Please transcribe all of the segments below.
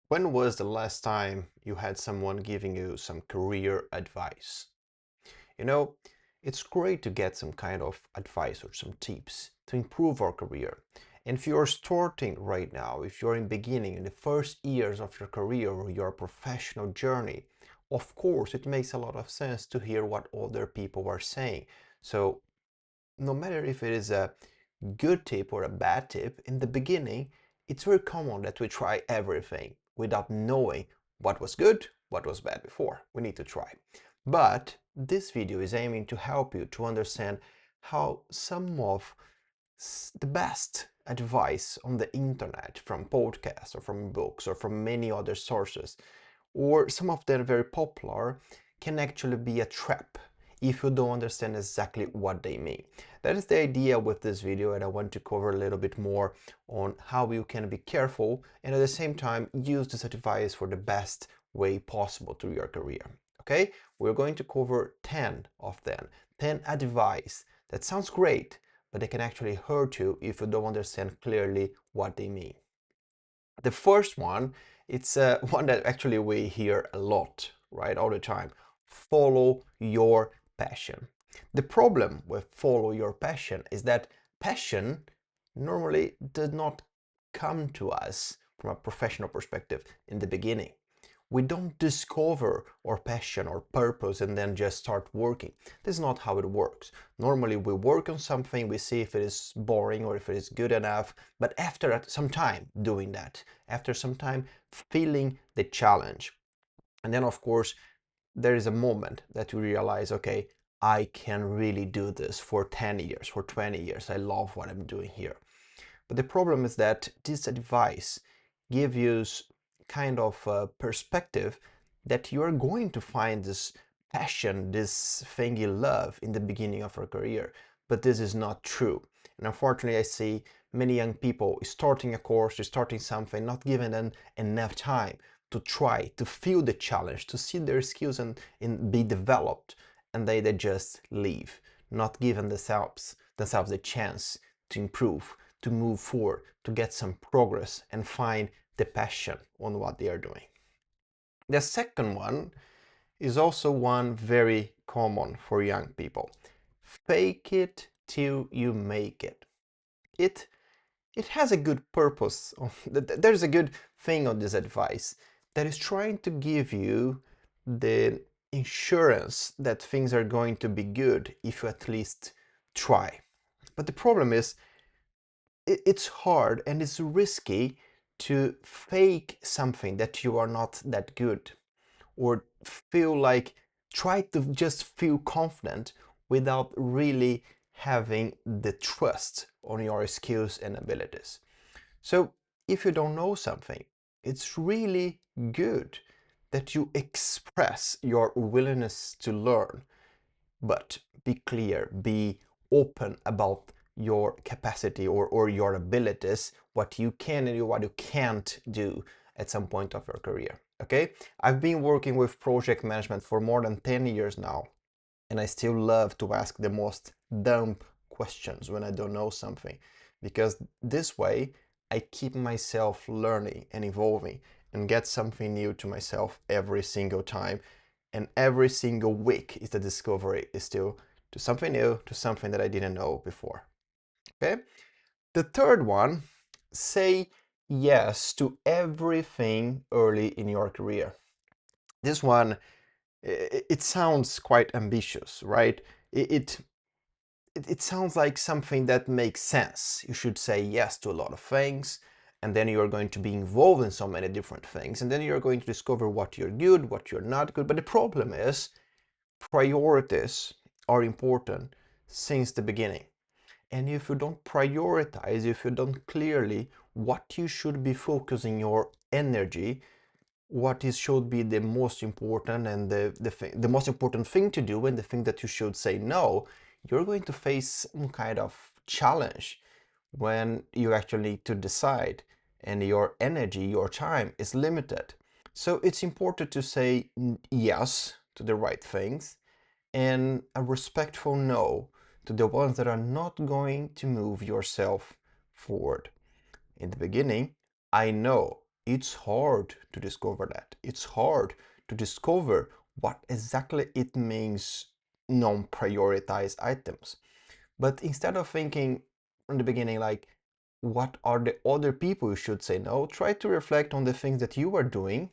When was the last time you had someone giving you some career advice? You know, it's great to get some kind of advice or some tips to improve our career. And if you're starting right now, if you're in beginning, in the first years of your career or your professional journey, of course, it makes a lot of sense to hear what other people are saying. So no matter if it is a good tip or a bad tip, in the beginning, it's very common that we try everything without knowing what was good, what was bad before. We need to try. But this video is aiming to help you to understand how some of the best advice on the internet from podcasts or from books or from many other sources, or some of them very popular, can actually be a trap if you don't understand exactly what they mean. That is the idea with this video, and I want to cover a little bit more on how you can be careful and at the same time use this advice for the best way possible to your career. Okay, we're going to cover 10 of them, 10 advice that sounds great, but they can actually hurt you if you don't understand clearly what they mean. The first one, it's one that actually we hear a lot, right, all the time. Follow your passion. The problem with follow your passion is that passion normally does not come to us from a professional perspective in the beginning. We don't discover our passion or purpose and then just start working. This is not how it works. Normally we work on something, we see if it is boring or if it is good enough, but after some time doing that, after some time feeling the challenge, and then of course there is a moment that you realize, okay, I can really do this for 10 years, for 20 years. I love what I'm doing here. But the problem is that this advice gives you kind of a perspective that you're going to find this passion, this thing you love in the beginning of your career. But this is not true. And unfortunately, I see many young people starting a course, starting something, not giving them enough time to try, to feel the challenge, to see their skills and be developed. And they just leave, not giving themselves the chance to improve, to move forward, to get some progress and find the passion on what they are doing. The second one is also one very common for young people. Fake it till you make it. It has a good purpose. There's a good thing on this advice that is trying to give you the insurance that things are going to be good if you at least try. But the problem is it's hard and it's risky to fake something that you are not that good, or feel like try to just feel confident without really having the trust on your skills and abilities. So if you don't know something, it's really good that you express your willingness to learn, but be clear, be open about your capacity or your abilities, what you can and what you can't do at some point of your career. Okay, I've been working with project management for more than 10 years now, and I still love to ask the most dumb questions when I don't know something, because this way I keep myself learning and evolving and get something new to myself every single time. And every single week is the discovery is still to something new, to something that I didn't know before. Okay? The third one, say yes to everything early in your career. This one, it sounds quite ambitious, right? It sounds like something that makes sense. You should say yes to a lot of things, and then you're going to be involved in so many different things, and then you're going to discover what you're good, what you're not good. But the problem is, priorities are important since the beginning. And if you don't prioritize, if you don't clearly what you should be focusing your energy, what is should be the most important and the most important thing to do and the thing that you should say no, you're going to face some kind of challenge when you actually need to decide and your energy, your time is limited. So it's important to say yes to the right things and a respectful no to the ones that are not going to move yourself forward. In the beginning, I know it's hard to discover that. It's hard to discover what exactly it means non-prioritized items. But instead of thinking from the beginning, like, what are the other people you should say no, try to reflect on the things that you are doing,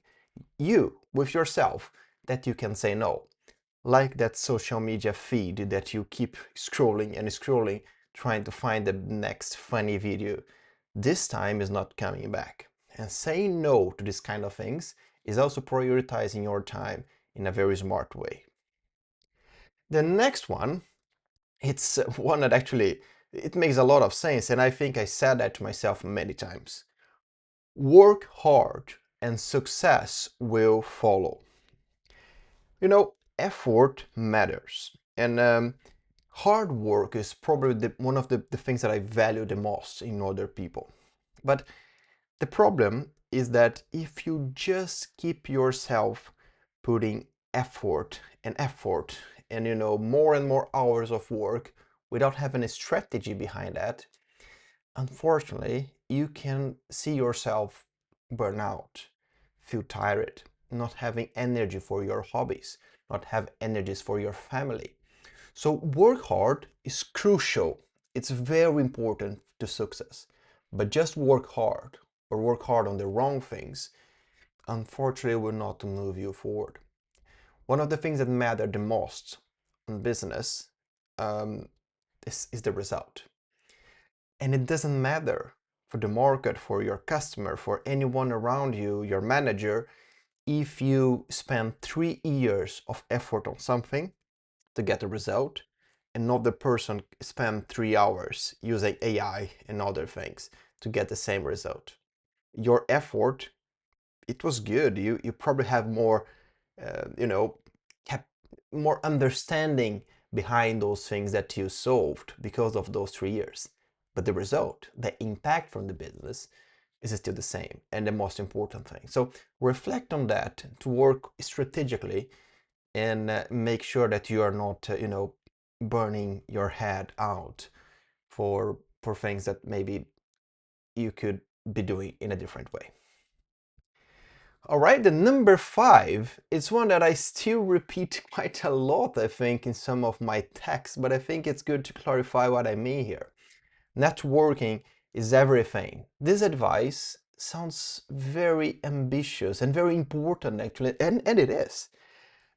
you, with yourself, that you can say no. Like that social media feed that you keep scrolling and scrolling, trying to find the next funny video. This time is not coming back. And saying no to this kind of things is also prioritizing your time in a very smart way. The next one, it's one that actually, it makes a lot of sense, and I think I said that to myself many times. Work hard and success will follow. You know, effort matters, and hard work is probably one of the things that I value the most in other people. But the problem is that if you just keep yourself putting effort and more and more hours of work without having a strategy behind that, unfortunately, you can see yourself burn out, feel tired, not having energy for your hobbies, not have energies for your family. So work hard is crucial. It's very important to success. But just work hard or work hard on the wrong things, unfortunately, will not move you forward. One of the things that matter the most in business um, is the result. And it doesn't matter for the market, for your customer, for anyone around you, your manager, if you spend 3 years of effort on something to get a result, another person spend 3 hours using AI and other things to get the same result. Your effort, it was good. You probably have more, you know, cap more understanding behind those things that you solved because of those 3 years. But the result, the impact from the business, is still the same and the most important thing. So reflect on that to work strategically and make sure that you are not, burning your head out for things that maybe you could be doing in a different way. All right, the number 5 is one that I still repeat quite a lot, I think, in some of my texts, but I think it's good to clarify what I mean here. Networking is everything. This advice sounds very ambitious and very important, actually, and it is.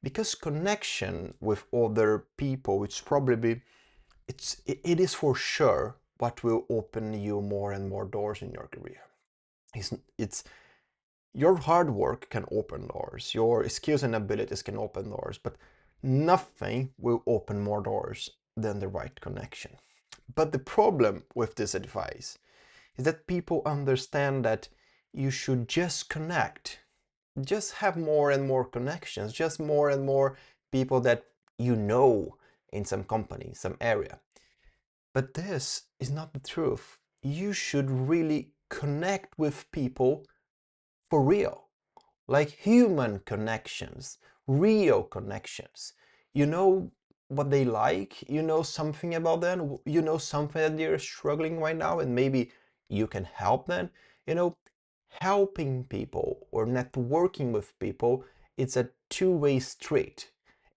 Because connection with other people, it is for sure what will open you more and more doors in your career. It's your hard work can open doors, your skills and abilities can open doors, but nothing will open more doors than the right connection. But the problem with this advice is that people understand that you should just connect, just have more and more connections, just more and more people that you know in some company, some area. But this is not the truth. You should really connect with people for real, like human connections, real connections. You know what they like, you know something about them, you know something that they're struggling right now, and maybe you can help them. You know, helping people or networking with people, it's a two-way street.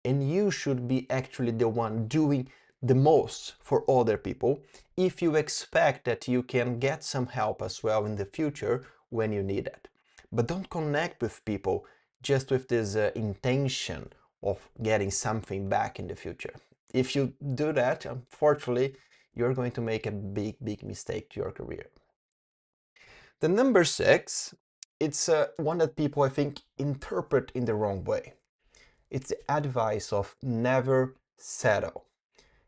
And you should be actually the one doing the most for other people if you expect that you can get some help as well in the future when you need it. But don't connect with people just with this intention of getting something back in the future. If you do that, unfortunately, you're going to make a big, big mistake to your career. The number 6, it's one that people, I think, interpret in the wrong way. It's the advice of never settle.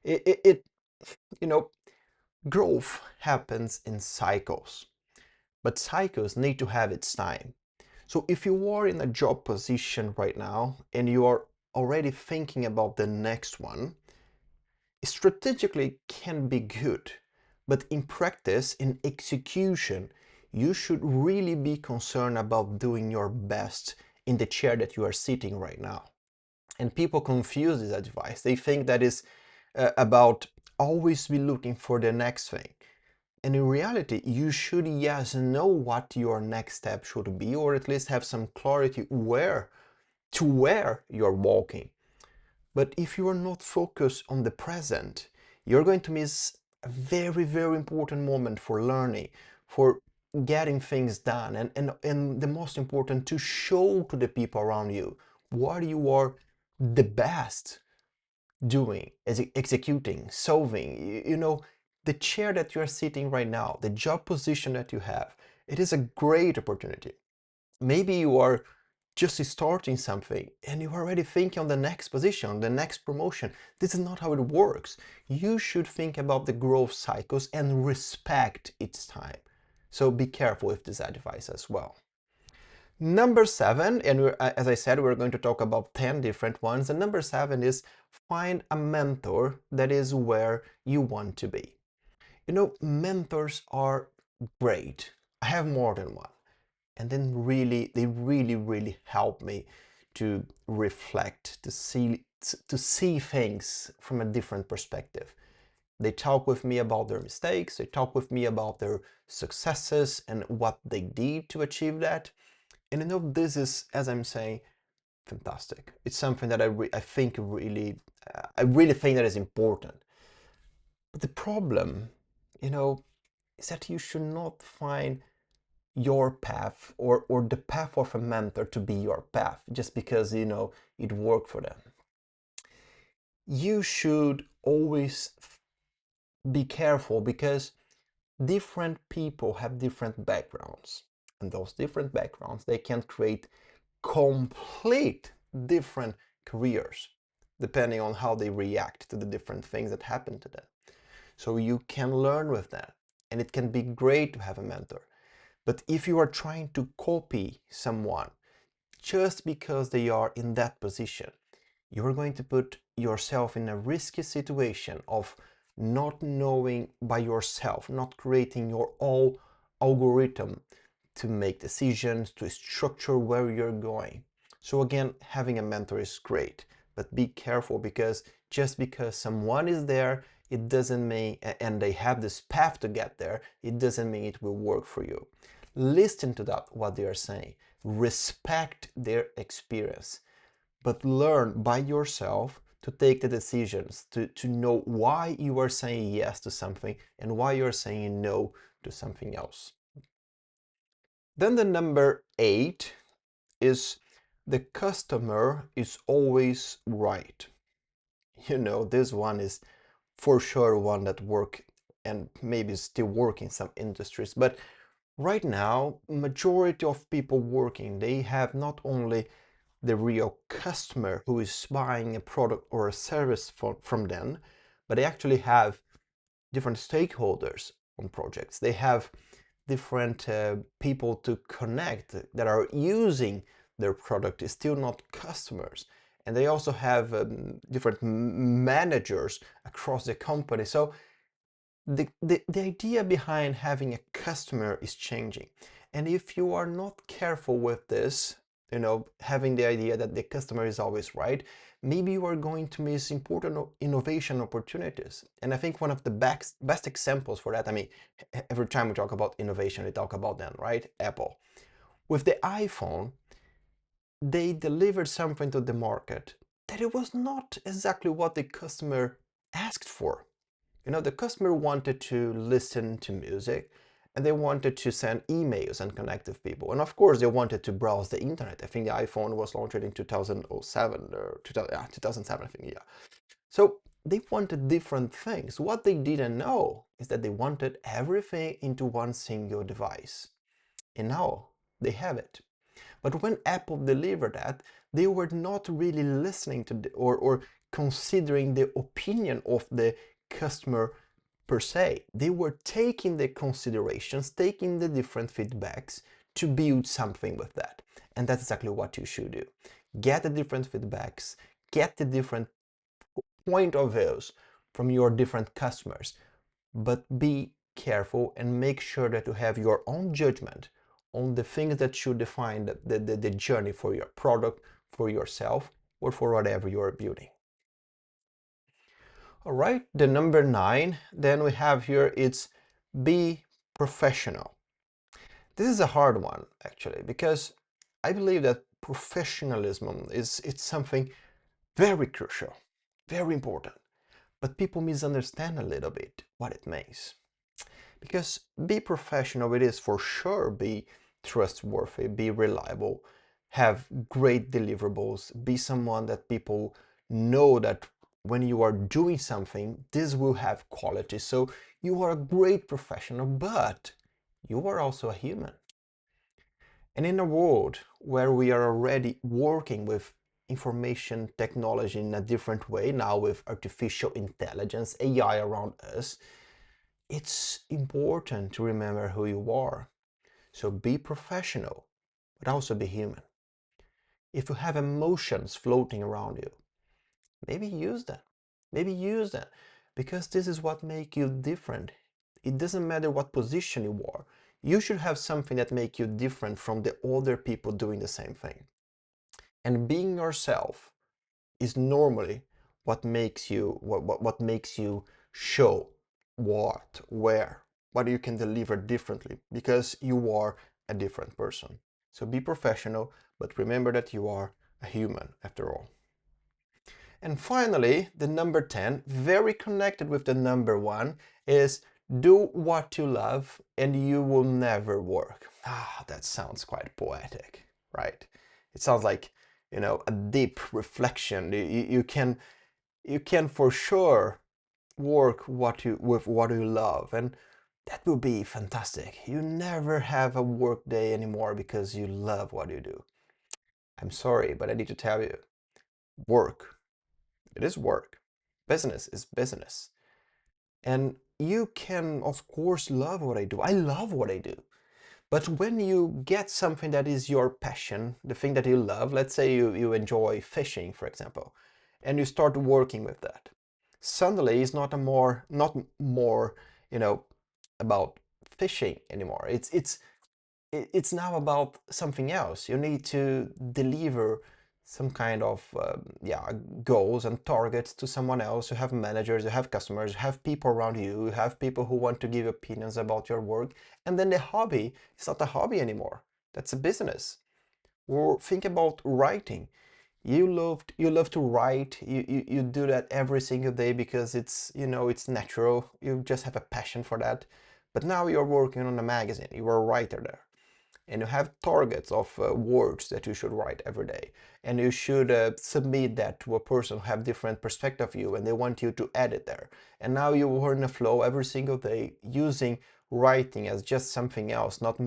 It you know, growth happens in cycles, but cycles need to have its time. So if you are in a job position right now and you are already thinking about the next one, strategically can be good, but in practice, in execution, you should really be concerned about doing your best in the chair that you are sitting right now. And people confuse this advice. They think that is about always be looking for the next thing. And in reality, you should, yes, know what your next step should be, or at least have some clarity where you're walking. But if you are not focused on the present, you're going to miss a very, very important moment for learning, for getting things done, and the most important, to show to the people around you what you are the best doing, executing, solving. You know, the chair that you're sitting right now, the job position that you have, it is a great opportunity. Maybe you are just starting something and you're already thinking on the next position, the next promotion. This is not how it works. You should think about the growth cycles and respect its time. So be careful with this advice as well. Number 7, and as I said, we're going to talk about 10 different ones. And number 7 is find a mentor that is where you want to be. You know, mentors are great. I have more than one. And then they really help me to reflect, to see things from a different perspective. They talk with me about their mistakes, they talk with me about their successes and what they did to achieve that. And you know, this is, as I'm saying, fantastic. It's something that I think really, I really think that is important. But the problem, you know, is that you should not find your path or the path of a mentor to be your path just because, you know, it worked for them. You should always be careful because different people have different backgrounds, and those different backgrounds, they can create complete different careers depending on how they react to the different things that happen to them. So you can learn with that, and it can be great to have a mentor. But if you are trying to copy someone just because they are in that position, you're going to put yourself in a risky situation of not knowing by yourself, not creating your own algorithm to make decisions, to structure where you're going. So again, having a mentor is great, but be careful, because just because someone is there, it doesn't mean, and they have this path to get there, it doesn't mean it will work for you. Listen to that, what they are saying. Respect their experience, but learn by yourself to take the decisions, to know why you are saying yes to something and why you're saying no to something else. Then the number 8 is the customer is always right. You know, this one is for sure one that work and maybe still work in some industries, but right now, majority of people working, they have not only the real customer who is buying a product or a service from them, but they actually have different stakeholders on projects. They have different people to connect that are using their product, is still not customers. And they also have different managers across the company. So the idea behind having a customer is changing. And if you are not careful with this, you know, having the idea that the customer is always right, maybe you are going to miss important innovation opportunities. And I think one of the best examples for that, I mean, every time we talk about innovation, we talk about them, right? Apple. With the iPhone, they delivered something to the market that it was not exactly what the customer asked for. You know, the customer wanted to listen to music, and they wanted to send emails and connect with people. And of course, they wanted to browse the internet. I think the iPhone was launched in 2007 or 2007, I think, yeah. So they wanted different things. What they didn't know is that they wanted everything into one single device. And now they have it. But when Apple delivered that, they were not really listening to or considering the opinion of the customer per se. They were taking the considerations, taking the different feedbacks to build something with that. And that's exactly what you should do. Get the different feedbacks, get the different point of views from your different customers, but be careful and make sure that you have your own judgment on the things that should define the journey for your product, for yourself, or for whatever you're building. All right, the number 9, then we have here, it's Be professional. This is a hard one, actually, because I believe that professionalism it's something very crucial, very important. But people misunderstand a little bit what it means. Because be professional, it is for sure be trustworthy, be reliable, have great deliverables, be someone that people know that when you are doing something, this will have quality. So you are a great professional, but you are also a human. And in a world where we are already working with information technology in a different way, now with artificial intelligence, AI around us, it's important to remember who you are. So be professional, but also be human. If you have emotions floating around you, maybe use them. Maybe use them, because this is what makes you different. It doesn't matter what position you are. You should have something that makes you different from the other people doing the same thing. And being yourself is normally what makes you show what you can deliver differently, because you are a different person. So be professional, but remember that you are a human after all. And finally, the number 10, very connected with the number 1, is do what you love and you will never work. Ah, that sounds quite poetic, right? It sounds like, a deep reflection. You can for sure work with what you love, and that would be fantastic. You never have a work day anymore because you love what you do. I'm sorry, but I need to tell you, work, it is work. Business is business. And you can, of course, love what I do. I love what I do. But when you get something that is your passion, the thing that you love, let's say you enjoy fishing, for example, and you start working with that, suddenly it's not more, about fishing anymore. It's now about something else. You need to deliver some kind of goals and targets to someone else. You have managers, you have customers, you have people around you, you have people who want to give opinions about your work. And then the hobby is not a hobby anymore. That's a business. Or think about writing. You love to write. You do that every single day because it's natural. You just have a passion for that. But now you're working on a magazine. You are a writer there, and you have targets of words that you should write every day, and you should submit that to a person who have different perspective of you, and they want you to edit there. And now you are in a flow every single day, using writing as just something else, not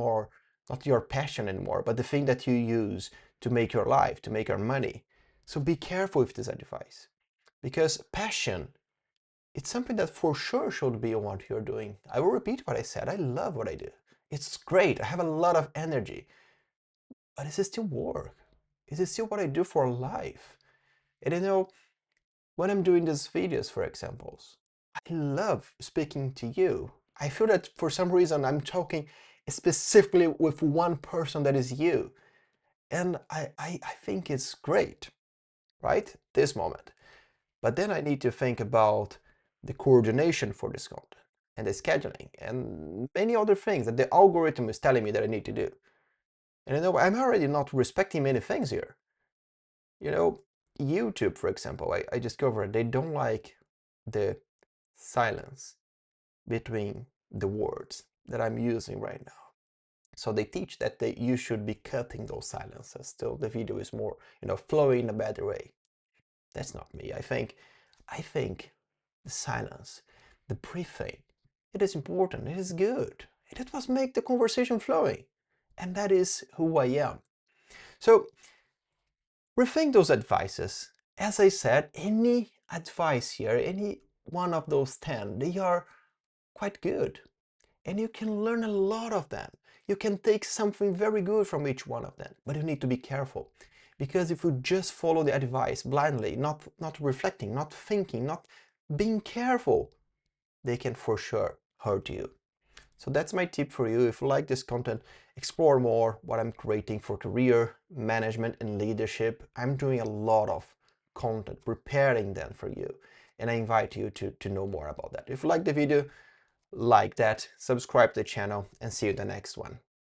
your passion anymore, but the thing that you use to make your life, to make your money. So be careful with this advice, because passion, it's something that for sure should be on what you're doing. I will repeat what I said. I love what I do. It's great. I have a lot of energy. But is it still work? Is it still what I do for life? And when I'm doing these videos, for examples, I love speaking to you. I feel that for some reason I'm talking specifically with one person, that is you. And I think it's great, right? This moment. But then I need to think about the coordination for this content and the scheduling and many other things that the algorithm is telling me that I need to do. And I'm already not respecting many things here. YouTube, for example, I discovered they don't like the silence between the words that I'm using right now. So they teach that you should be cutting those silences till the video is more, flowing in a better way. That's not me. I think the silence, the breathing, it is important, it is good. It was make the conversation flowing. And that is who I am. So rethink those advices. As I said, any advice here, any one of those 10, they are quite good. And you can learn a lot of them. You can take something very good from each one of them, but you need to be careful. Because if you just follow the advice blindly, not reflecting, not thinking, not being careful, they can for sure hurt you. So that's my tip for you. If you like this content, explore more what I'm creating for career, management, and leadership. I'm doing a lot of content, preparing them for you. And I invite you to know more about that. If you like the video, like that, subscribe to the channel, and see you in the next one.